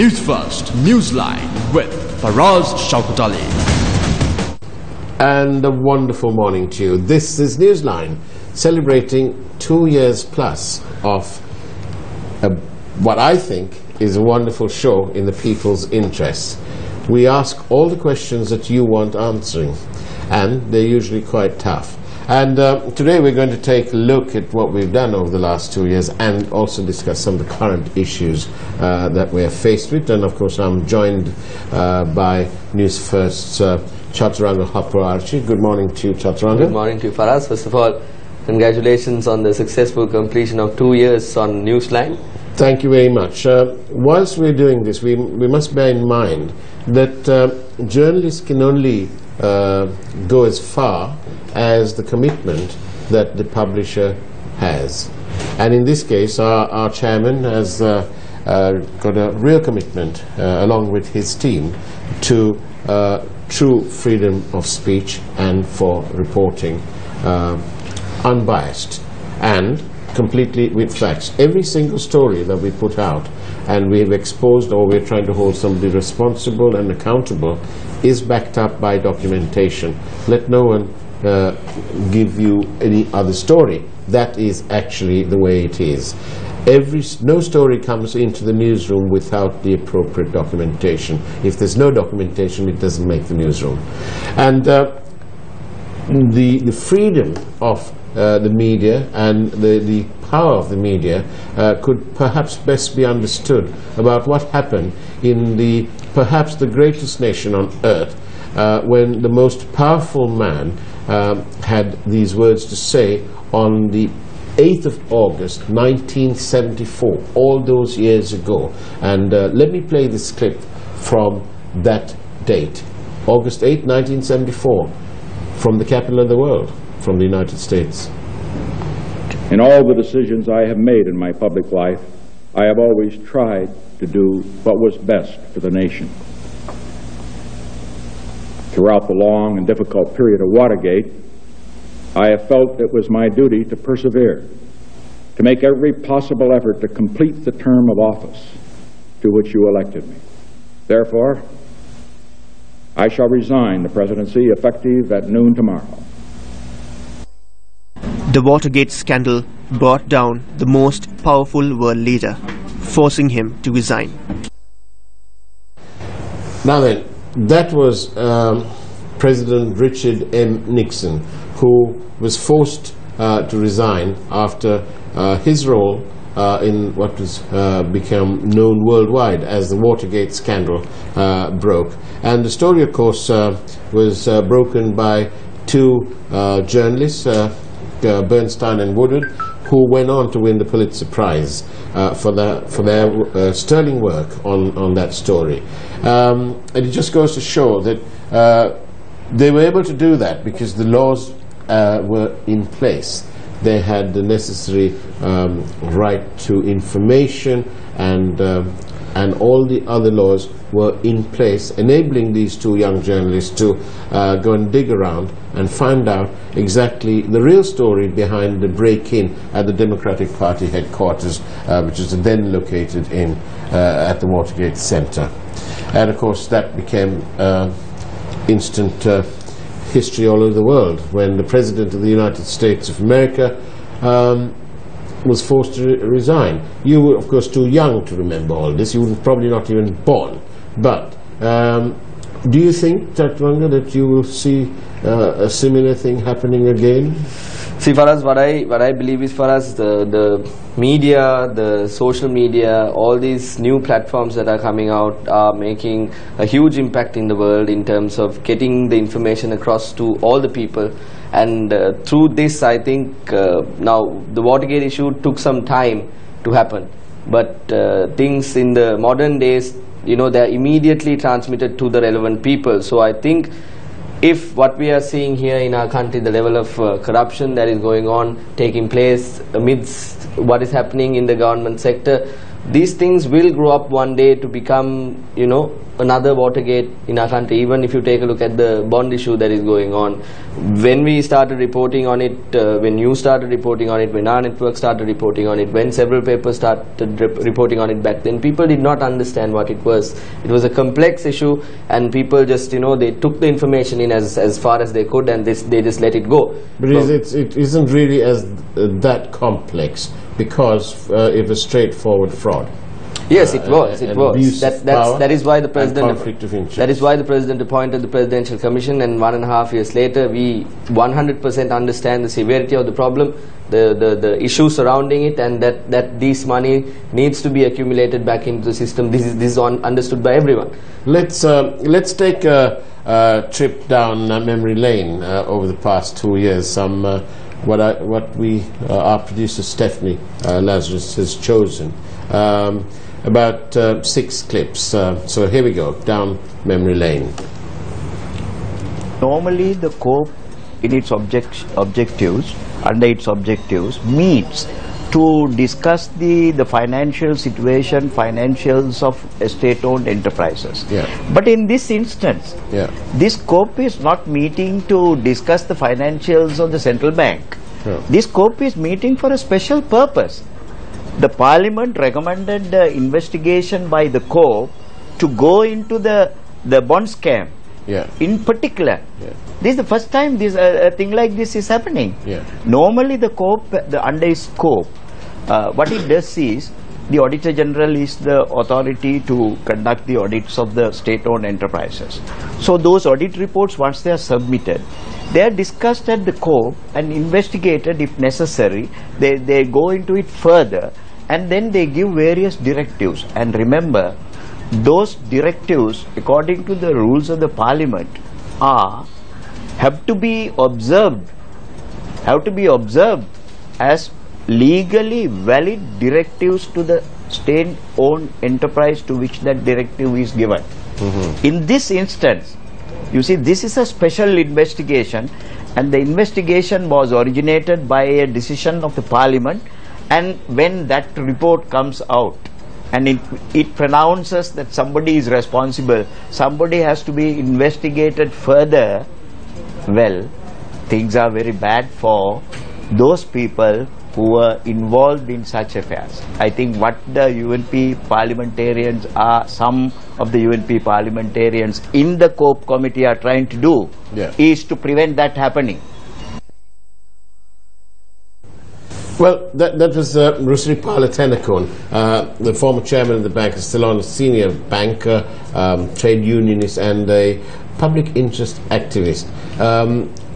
Newsfirst Newsline with Faraz Shaukat Ali. And a wonderful morning to you. This is Newsline, celebrating 2 years plus of what I think is a wonderful show in the people's interests. We ask all the questions that you want answering, and they're usually quite tough. And today we're going to take a look at what we've done over the last 2 years and also discuss some of the current issues that we're faced with. And of course I'm joined by Newsfirst's Chaturanga Hapraarchi. Good morning to you, Chaturanga. Good morning to you, Faraz. First of all, congratulations on the successful completion of 2 years on Newsline. Thank you very much. Whilst we're doing this, we must bear in mind that journalists can only go as far as the commitment that the publisher has. And in this case, our chairman has got a real commitment, along with his team, to true freedom of speech and for reporting unbiased and completely with facts. Every single story that we put out and we've exposed or we're trying to hold somebody responsible and accountable is backed up by documentation. Let no one give you any other story. That is actually the way it is. No story comes into the newsroom without the appropriate documentation. If there's no documentation, it doesn't make the newsroom. And the freedom of the media and the power of the media could perhaps best be understood about what happened in perhaps the greatest nation on earth, when the most powerful man had these words to say on the 8th of August 1974, all those years ago. And let me play this clip from that date, August 8, 1974, from the capital of the world, from the United States. In all the decisions I have made in my public life, I have always tried to do what was best for the nation. Throughout the long and difficult period of Watergate, I have felt it was my duty to persevere, to make every possible effort to complete the term of office to which you elected me. Therefore, I shall resign the presidency effective at noon tomorrow. The Watergate scandal brought down the most powerful world leader, forcing him to resign. Now then, that was President Richard M. Nixon, who was forced to resign after his role in what was become known worldwide as the Watergate scandal broke. And the story, of course, was broken by two journalists, Bernstein and Woodard, who went on to win the Pulitzer Prize for their sterling work on that story. And it just goes to show that they were able to do that because the laws were in place. They had the necessary right to information, and all the other laws were in place, enabling these two young journalists to go and dig around and find out exactly the real story behind the break-in at the Democratic Party headquarters, which is then located at the Watergate Center. And of course that became instant history all over the world when the President of the United States of America was forced to resign. You were, of course, too young to remember all this. You were probably not even born. But do you think, Chaturanga, that you will see a similar thing happening again? See, for us, what I believe is, for us, the media, the social media, all these new platforms that are coming out are making a huge impact in the world in terms of getting the information across to all the people. And through this, I think now the Watergate issue took some time to happen, but things in the modern days, they are immediately transmitted to the relevant people. So I think if what we are seeing here in our country, the level of corruption that is going on, taking place amidst what is happening in the government sector, these things will grow up one day to become, another Watergate in our country. Even if you take a look at the bond issue that is going on, when we started reporting on it, when you started reporting on it, when our network started reporting on it, when several papers started reporting on it back then, people did not understand what it was. It was a complex issue, and people just, they took the information in as far as they could, and they just let it go. But it isn't really as that complex, because it was straightforward fraud. Yes, it was. It was. That is why the president. Conflict of interest. That is why the president appointed the presidential commission, and 1.5 years later, we 100% understand the severity of the problem, the issue surrounding it, and that this money needs to be accumulated back into the system. This is understood by everyone. Let's take a trip down memory lane over the past 2 years. Our producer Stephanie Lazarus has chosen. About 6 clips. So here we go, down memory lane. Normally the COPE in its objectives, under its objectives, meets to discuss the financial situation, financials of state-owned enterprises. Yeah. But in this instance, this COPE is not meeting to discuss the financials of the central bank. Yeah. This COPE is meeting for a special purpose. The Parliament recommended the investigation by the COPE to go into the bond scam. Yeah. In particular, this is the first time a thing like this is happening. Yeah. Normally the COPE, under its scope, what it does is, the Auditor General is the authority to conduct the audits of the state-owned enterprises. So those audit reports, once they are submitted, they are discussed at the COPE and investigated if necessary. They go into it further, and then they give various directives. And remember, those directives, according to the rules of the Parliament, have to be observed as legally valid directives to the state-owned enterprise to which that directive is given. In this instance, you see, this is a special investigation, and the investigation was originated by a decision of the Parliament, and when that report comes out and it pronounces that somebody is responsible, somebody has to be investigated further, well, things are very bad for those people who were involved in such affairs. I think what the UNP parliamentarians some of the UNP parliamentarians in the COPE committee are trying to do is to prevent that happening. Well, that was Rusripala Tenakon, the former chairman of the bank, is still on, a senior banker, trade unionist, and a public interest activist.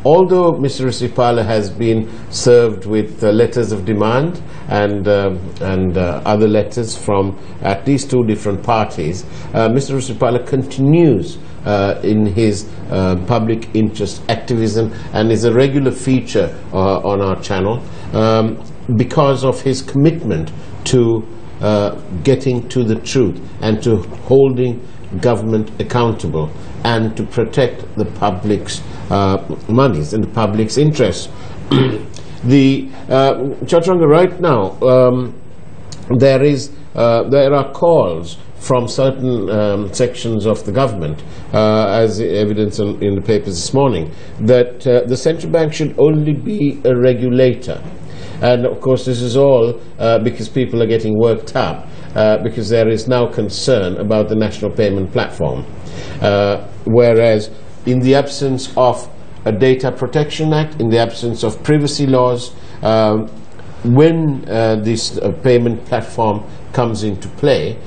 Although Mr. Rusripala has been served with letters of demand and other letters from at least 2 different parties, Mr. Rusripala continues in his public interest activism and is a regular feature on our channel because of his commitment to getting to the truth and to holding government accountable and to protect the public's monies and the public's interests. Chaturanga, right now there are calls from certain sections of the government, as evidence in the papers this morning, that the central bank should only be a regulator. And of course this is all because people are getting worked up because there is now concern about the National Payment Platform. Whereas in the absence of a Data Protection Act, in the absence of privacy laws, when this payment platform comes into play,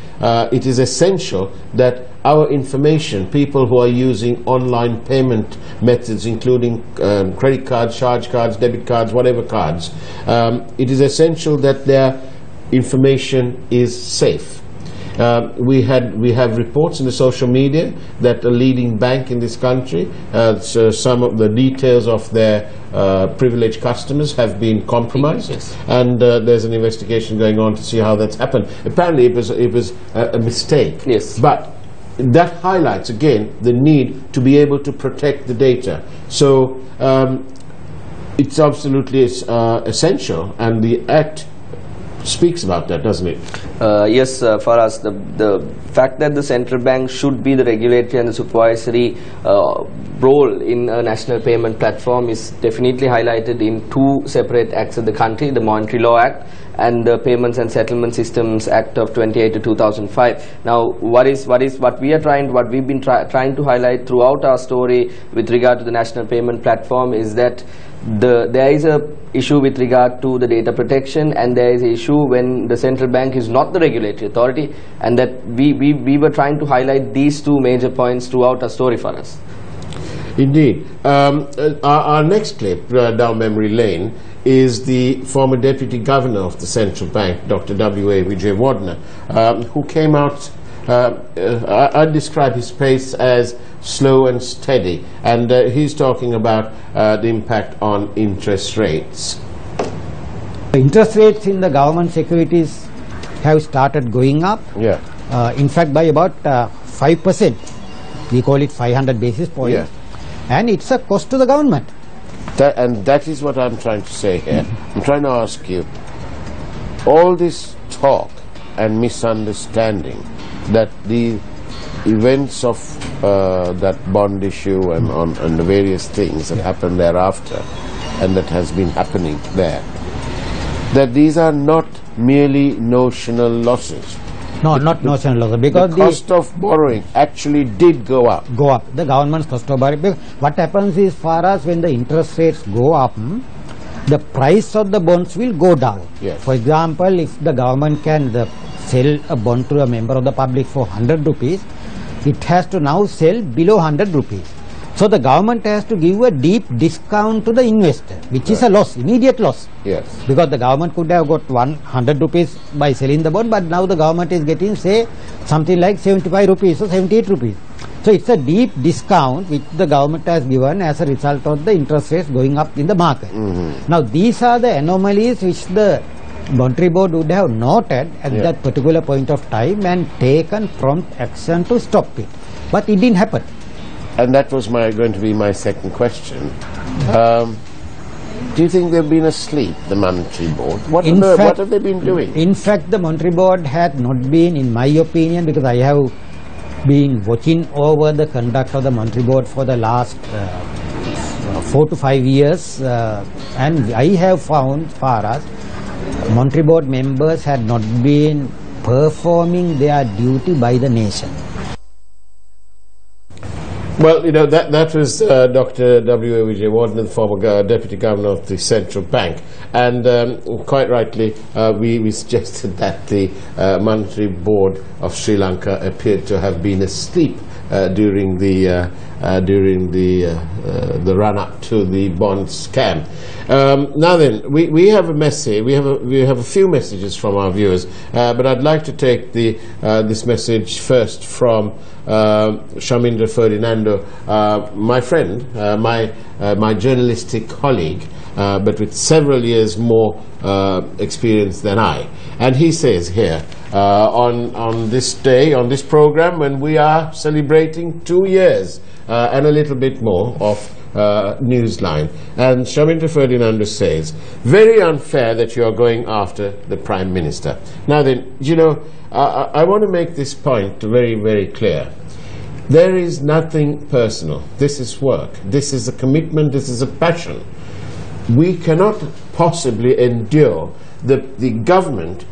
it is essential that our information, people who are using online payment methods, including credit cards, charge cards, debit cards, whatever cards, it is essential that their information is safe. We have reports in the social media that a leading bank in this country, so some of the details of their privileged customers have been compromised, and there's an investigation going on to see how that's happened. Apparently it was a mistake. Yes. But that highlights again the need to be able to protect the data. So it's absolutely essential, and the Act speaks about that, doesn't it? Yes, Faraz, the fact that the central bank should be the regulatory and the supervisory role in a national payment platform is definitely highlighted in two separate acts of the country, the Monetary Law Act and the Payments and Settlement Systems Act of 28 to 2005. Now, what we've been trying to highlight throughout our story with regard to the national payment platform is that there is a issue with regard to the data protection, and there is an issue when the central bank is not the regulatory authority, and that we were trying to highlight these two major points throughout our story for us. Indeed. Our next clip down memory lane is the former Deputy Governor of the Central Bank, Dr. W.A. Vijayawardena, who came out, I'd describe his pace as slow and steady, and he's talking about the impact on interest rates. The interest rates in the government securities have started going up. Yeah. In fact, by about 5%. We call it 500 basis points. Yeah. And it's a cost to the government. And that is what I'm trying to say here. I'm trying to ask you, all this talk and misunderstanding that the events of that bond issue and the various things that happened thereafter and that has been happening there, that these are not merely notional losses. No, not notional losses, because the cost of borrowing actually did go up. The government's cost of borrowing. What happens is, for us, when the interest rates go up, the price of the bonds will go down. Yes. For example, if the government can sell a bond to a member of the public for 100 rupees, it has to now sell below 100 rupees. So the government has to give a deep discount to the investor, which is a loss, immediate loss. Yes. Because the government could have got 100 rupees by selling the bond, but now the government is getting, say, something like 75 rupees or 78 rupees. So it's a deep discount which the government has given as a result of the interest rates going up in the market. Now these are the anomalies which the Monetary Board would have noted at that particular point of time and taken prompt action to stop it. But it didn't happen. And that was going to be my second question. Do you think they've been asleep, the Monetary Board? What have they been doing? In fact, the Monetary Board had not been, in my opinion, because I have been watching over the conduct of the Monetary Board for the last 4 to 5 years, and I have found, for us, Monetary Board members had not been performing their duty by the nation. Well, you know, that was Dr. W.A. Vijayawardena, the former Deputy Governor of the Central Bank. And quite rightly, we suggested that the Monetary Board of Sri Lanka appeared to have been asleep during the run-up to the bond scam. Now then, we have a message. We have a few messages from our viewers, but I'd like to take this message first from Shamindra Ferdinando, my friend, my journalistic colleague, but with several years more experience than I. And he says here, on this day, on this program, when we are celebrating 2 years and a little bit more of Newsline, and Shamindra Ferdinando says, very unfair that you are going after the Prime Minister. Now then, you know, I want to make this point very, very clear. There is nothing personal. This is work. This is a commitment. This is a passion. We cannot possibly endure the government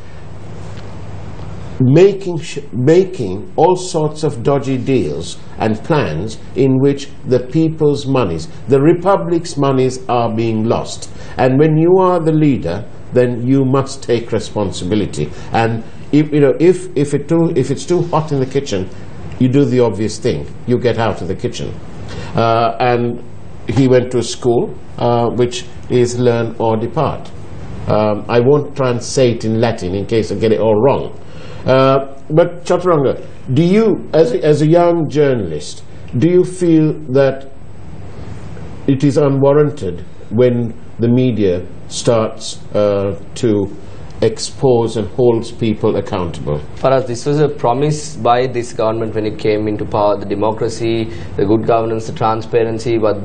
making all sorts of dodgy deals and plans in which the people's monies, the Republic's monies, are being lost. And when you are the leader, then you must take responsibility. And if it's too hot in the kitchen, you do the obvious thing. You get out of the kitchen. And he went to a school which is learn or depart. I won't try and say it in Latin in case I get it all wrong. But Chaturanga, do you, as a young journalist, do you feel that it is unwarranted when the media starts to expose and holds people accountable. For us, this was a promise by this government when it came into power: the democracy, the good governance, the transparency. What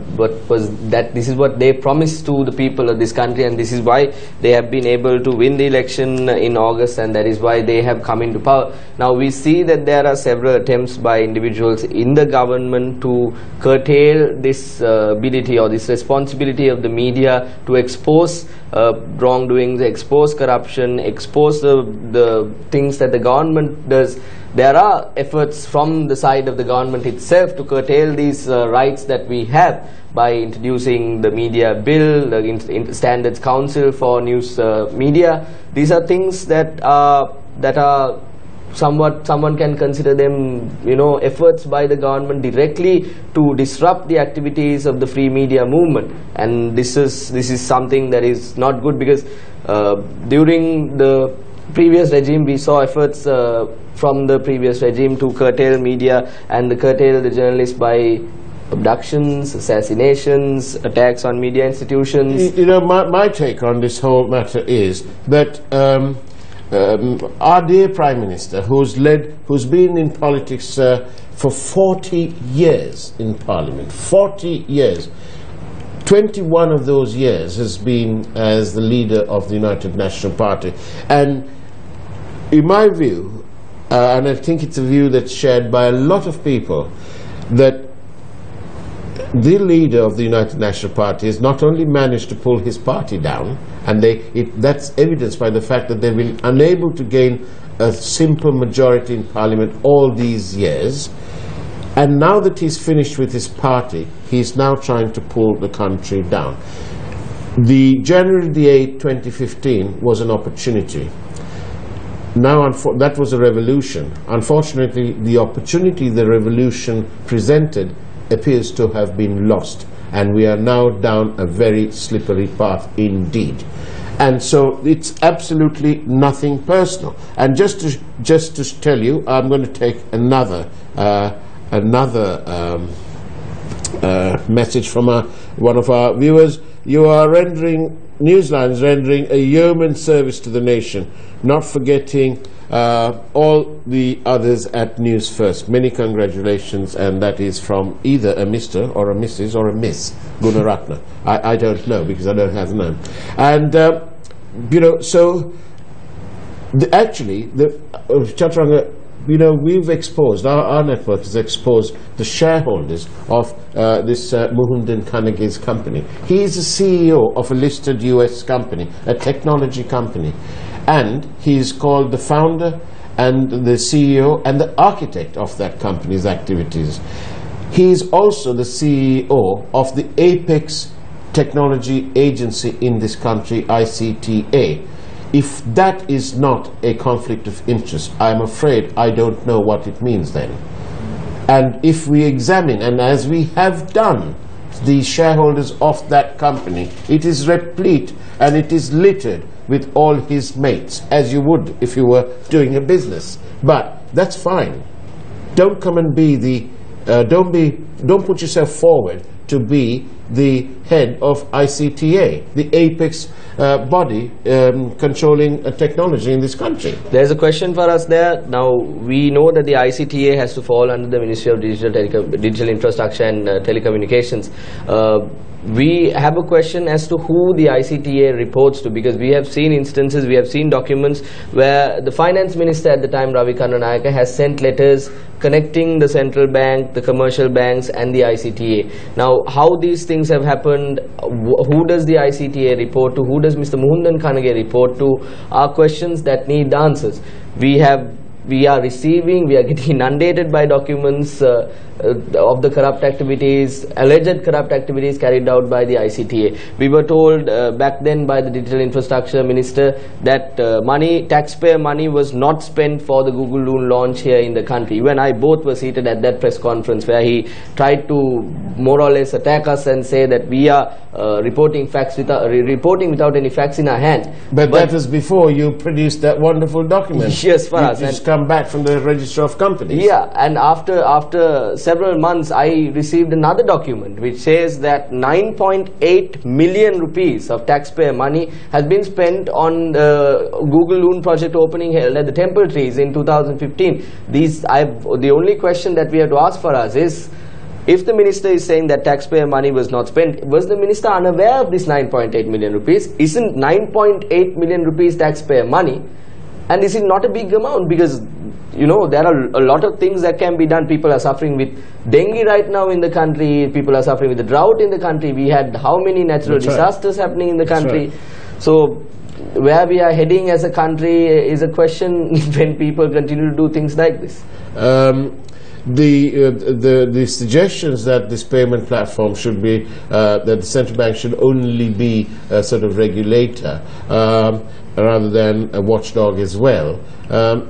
was that? This is what they promised to the people of this country, and this is why they have been able to win the election in August, and that is why they have come into power. Now we see that there are several attempts by individuals in the government to curtail this ability or this responsibility of the media to expose wrongdoings, expose corruption, expose the things that the government does. There are efforts from the side of the government itself to curtail these rights that we have by introducing the media bill, the Standards Council for News Media. These are things that are someone can consider them, efforts by the government directly to disrupt the activities of the free media movement. And this is something that is not good, because during the previous regime we saw efforts from the previous regime to curtail media and curtail the journalists by abductions, assassinations, attacks on media institutions. My take on this whole matter is that our dear Prime Minister, who's been in politics for 40 years in Parliament, 40 years, 21 of those years has been as the leader of the United National Party. And in my view, and I think it's a view that's shared by a lot of people, that the leader of the United National Party has not only managed to pull his party down, and that's evidenced by the fact that they've been unable to gain a simple majority in Parliament all these years, and now that he's finished with his party, he's now trying to pull the country down. The January the 8th, 2015 was an opportunity. Now, that was a revolution. Unfortunately, the opportunity the revolution presented appears to have been lost, and we are now down a very slippery path indeed. And so it's absolutely nothing personal. And just to tell you, I'm going to take another message from one of our viewers. You are Newsline is rendering a yeoman service to the nation, not forgetting all the others at News First. Many congratulations, and that is from either a Mr. or a Mrs. or a Miss Gunaratna. I don't know, because I don't have the name. And so actually, Chaturanga, we've exposed, our network has exposed the shareholders of this Muhundan Kanage's company. He is the CEO of a listed US company, a technology company. And he is called the founder and the CEO and the architect of that company's activities. He is also the CEO of the apex technology agency in this country, ICTA. If that is not a conflict of interest, I'm afraid I don't know what it means then. And if we examine, and as we have done, the shareholders of that company, it is replete and it is littered with all his mates, as you would if you were doing a business. But that's fine. Don't come and be the, don't put yourself forward to be the head of ICTA, the apex body controlling technology in this country. There's a question for us there. Now, we know that the ICTA has to fall under the Ministry of Digital Infrastructure and Telecommunications. We have a question as to who the ICTA reports to, because we have seen instances, we have seen documents where the finance minister at the time, Ravi Karnanayake, has sent letters connecting the central bank, the commercial banks and the ICTA. Now, how these things have happened, who does the ICTA report to, who does Mr. Muhundan Kanage report to, are questions that need answers. We are getting inundated by documents of the corrupt activities, alleged corrupt activities carried out by the ICTA. We were told back then by the Digital Infrastructure Minister that taxpayer money was not spent for the Google Loon launch here in the country. You and I both were seated at that press conference where he tried to more or less attack us and say that we are reporting without any facts in our hand. But that was before you produced that wonderful document. Yes, for us. It's come back from the Register of Companies. Yeah, and after several months, I received another document which says that 9.8 million rupees of taxpayer money has been spent on the Google Loon project opening held at the Temple Trees in 2015. The only question that we have to ask for us is, if the minister is saying that taxpayer money was not spent, was the minister unaware of this 9.8 million rupees? Isn't 9.8 million rupees taxpayer money? And is it not a big amount? Because, you know, there are a lot of things that can be done. People are suffering with dengue right now in the country. People are suffering with the drought in the country. We had how many natural disasters happening in the country? So where we are heading as a country is a question when people continue to do things like this. The suggestions that this payment platform should be, that the central bank should only be a sort of regulator rather than a watchdog as well,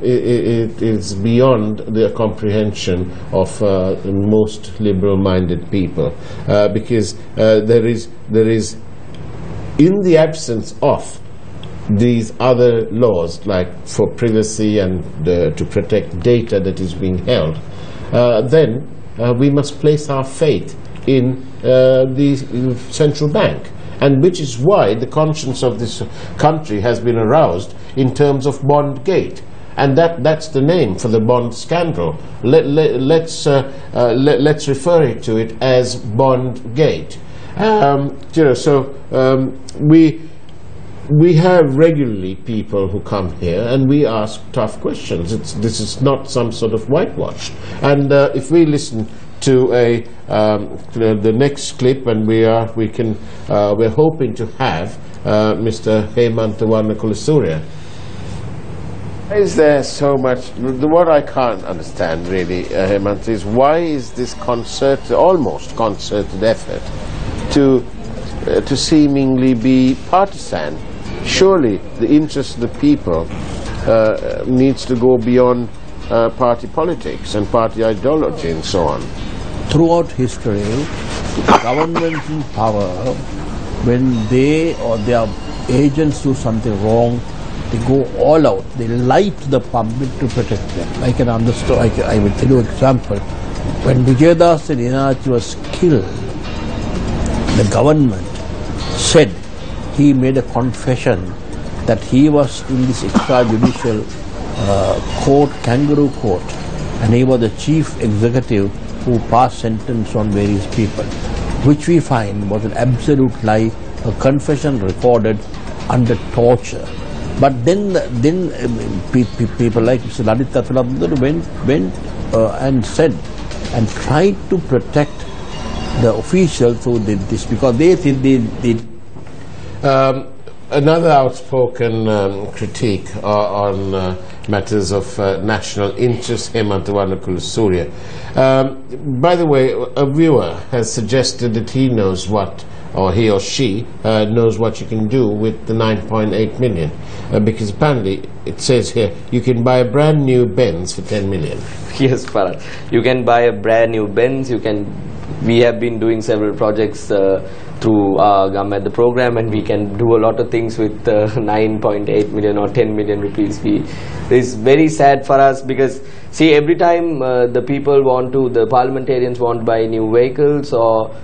it is beyond the comprehension of most liberal-minded people, because there is, in the absence of these other laws, like for privacy and to protect data that is being held, then we must place our faith in the central bank, and which is why the conscience of this country has been aroused in terms of Bondgate, and that's the name for the bond scandal. Let's refer it to it as Bondgate. You know, so we have regularly people who come here and we ask tough questions. This is not some sort of whitewash. And if we listen to the next clip, and we're hoping to have Mr. Hemantha Kulasuriya. Is there so much? What I can't understand really, Hemantha, is why is this almost concerted effort to seemingly be partisan? Surely the interest of the people needs to go beyond party politics and party ideology and so on. Throughout history, governments in power, when they or their agents do something wrong, they go all out. They lie to the public to protect them. I can understand. I will tell you an example. When Vijayadas Inachi was killed, the government said, he made a confession that he was in this extrajudicial court, kangaroo court, and he was the chief executive who passed sentence on various people, which we find was an absolute lie, a confession recorded under torture. But then people like Mr. Ladit Kathalabdar went and said and tried to protect the officials who did this, because they think they did. Another outspoken critique on matters of national interest, Hemantha Kulasuriya. By the way, a viewer has suggested that he knows what, or he or she knows what you can do with the 9.8 million, because apparently it says here you can buy a brand new Benz for 10 million. Yes, Farad. You can buy a brand new Benz. We have been doing several projects through Gamad the program, and we can do a lot of things with 9.8 million or 10 million rupees. It's very sad for us, because see, every time the parliamentarians want to buy new vehicles or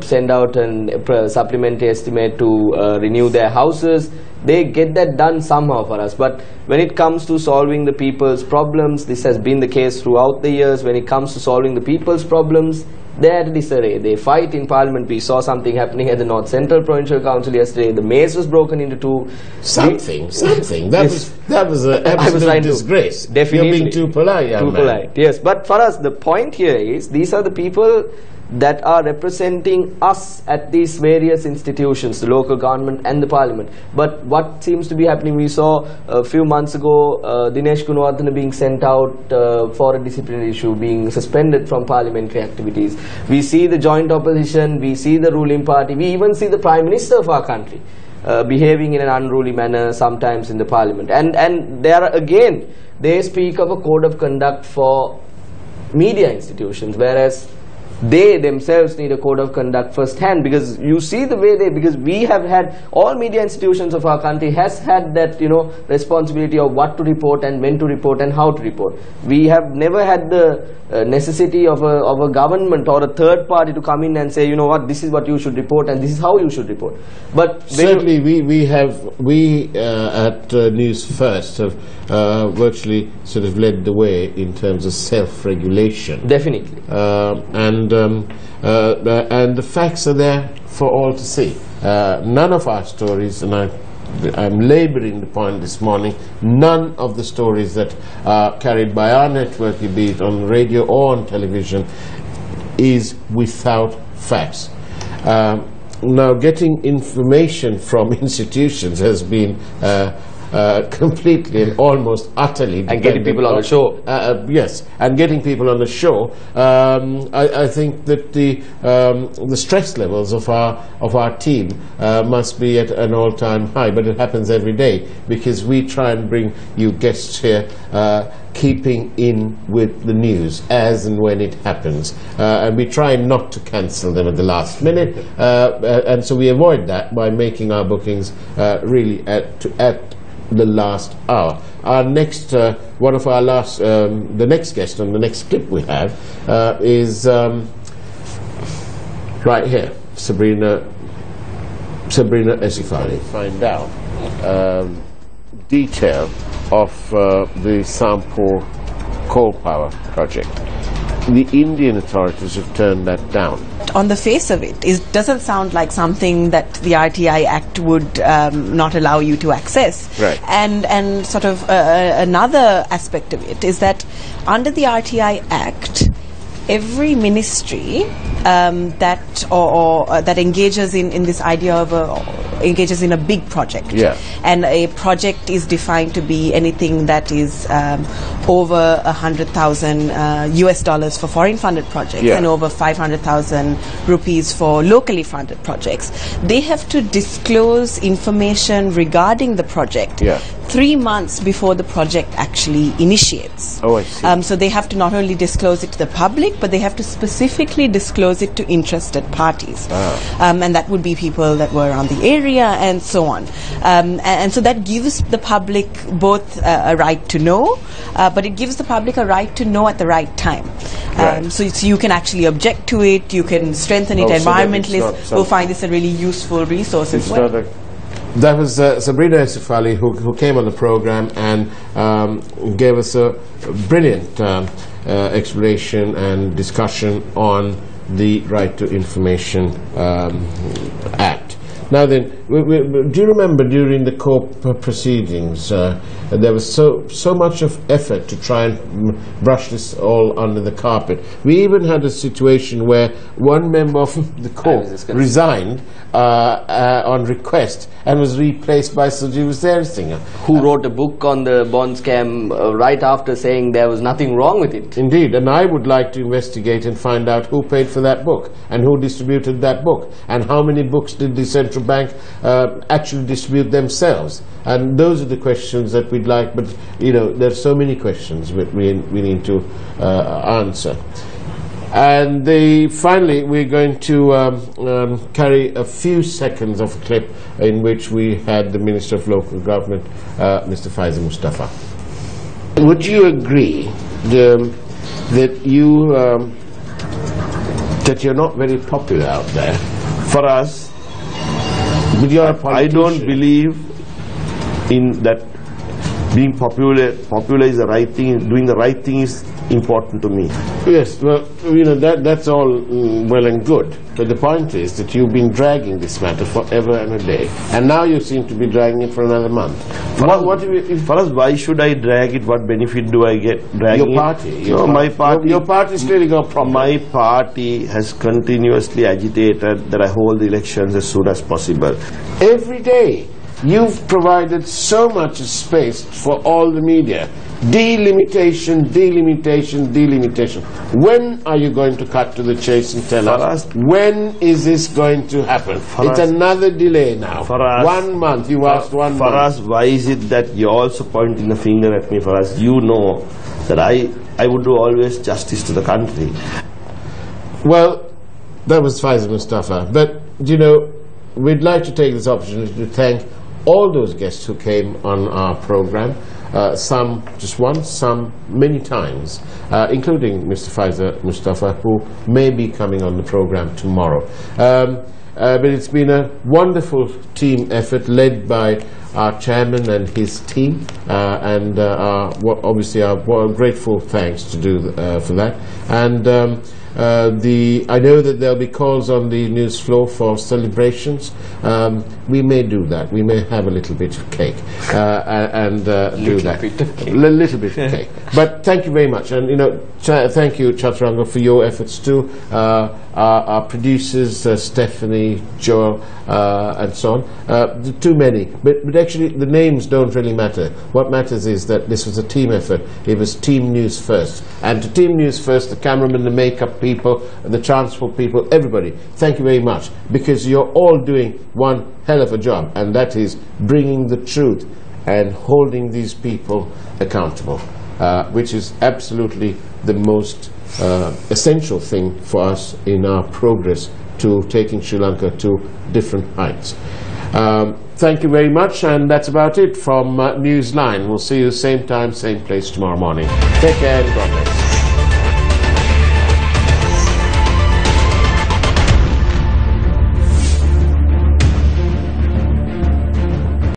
send out a supplementary estimate to renew their houses, they get that done somehow for us. But when it comes to solving the people's problems, this has been the case throughout the years. When it comes to solving the people's problems, they're at disarray. They fight in Parliament. We saw something happening at the North Central Provincial Council yesterday. The maze was broken into two. Something. That was an absolute disgrace. Definitely. You're being too polite, young man. Polite, yes. But for us, the point here is, these are the people that are representing us at these various institutions, the local government and the Parliament. But what seems to be happening, we saw a few months ago Dinesh Gunawardena being sent out for a disciplinary issue, being suspended from parliamentary activities. We see the joint opposition, we see the ruling party, we even see the Prime Minister of our country behaving in an unruly manner sometimes in the Parliament. And there again, they speak of a code of conduct for media institutions, whereas they themselves need a code of conduct firsthand, because you see the way because we have had, all media institutions of our country has had that, responsibility of what to report and when to report and how to report. We have never had the necessity of a government or a third party to come in and say, you know what, this is what you should report and this is how you should report. But certainly we at News First have virtually sort of led the way in terms of self-regulation. Definitely. And the facts are there for all to see. None of our stories, and I'm labouring the point this morning, none of the stories that are carried by our network, be it on radio or on television, is without facts. Now, getting information from institutions has been completely and almost utterly and getting people on the show. Yes, and getting people on the show. I think that the stress levels of our team must be at an all-time high, but it happens every day because we try and bring you guests here, keeping in with the news as and when it happens, and we try not to cancel them at the last minute, and so we avoid that by making our bookings really at the last hour. Our next, one of our last, the next guest on the next clip we have is right here, Sabrina Esifali. Find out detail of the Sampur coal power project. The Indian authorities have turned that down. On the face of it, it doesn't sound like something that the RTI Act would not allow you to access. Right. And sort of another aspect of it is that under the RTI Act, every ministry that engages in this idea of engages in a big project. Yeah. And a project is defined to be anything that is over $100,000 US for foreign funded projects, yeah, and over 500,000 rupees for locally funded projects. They have to disclose information regarding the project, yeah, 3 months before the project actually initiates. Oh, I see. So they have to not only disclose it to the public, but they have to specifically disclose it to interested parties. And that would be people that were around the area and so on. And so that gives the public both a right to know, but it gives the public a right to know at the right time. Right. So you can actually object to it, you can strengthen it. Environmentalists will find this a really useful resource as well. That was Sabrina Esifali who came on the program and gave us a brilliant explanation and discussion on the Right to Information Act. Now then, do you remember during the court proceedings there was so much of effort to try and brush this all under the carpet? We even had a situation where one member of the court resigned on request and was replaced by Sujeev Singh, who wrote a book on the bond scam right after saying there was nothing wrong with it. Indeed, and I would like to investigate and find out who paid for that book and who distributed that book and how many books did the central bank actually distribute themselves. And those are the questions that we'd like, but there's so many questions we need to answer. And finally, we're going to carry a few seconds of a clip in which we had the Minister of Local Government, Mr. Faisal Mustafa. Would you agree that you're not very popular out there? For us, I don't believe in that being popular is the right thing. Doing the right thing is important to me. Yes, well, that's all well and good. But the point is that you've been dragging this matter forever and a day, and now you seem to be dragging it for another month. For us, why should I drag it? What benefit do I get dragging your party? My party. Your party's clearly got problems. My party has continuously agitated that I hold the elections as soon as possible. Every day, you've provided so much space for all the media. Delimitation, delimitation, delimitation. When are you going to cut to the chase and tell us when is this going to happen? It's another delay now. For us, 1 month. You asked 1 month. For us, why is it that you're also pointing the finger at me? For us, you know that I would do always justice to the country. Well, that was Faisal Mustafa. But, you know, we'd like to take this opportunity to thank all those guests who came on our program. Some just once, some many times, including Mr. Faisal Mustafa, who may be coming on the program tomorrow. But it's been a wonderful team effort led by our chairman and his team, and obviously our grateful thanks to do for that. And I know that there'll be calls on the news floor for celebrations. We may do that. We may have a little bit of cake and do that. A little bit of cake. But thank you very much, and you know, thank you, Chaturanga, for your efforts too. Our producers, Stephanie, Joel, and so on. Too many, but actually the names don't really matter. What matters is that this was a team effort. It was Team News First, and to Team News First, the cameramen, the makeup people, the transport people, everybody, thank you very much, because you're all doing one hell of a job, and that is bringing the truth and holding these people accountable, which is absolutely the most essential thing for us in our progress to taking Sri Lanka to different heights. Thank you very much, and that's about it from Newsline. We'll see you same time, same place tomorrow morning. Take care and God bless.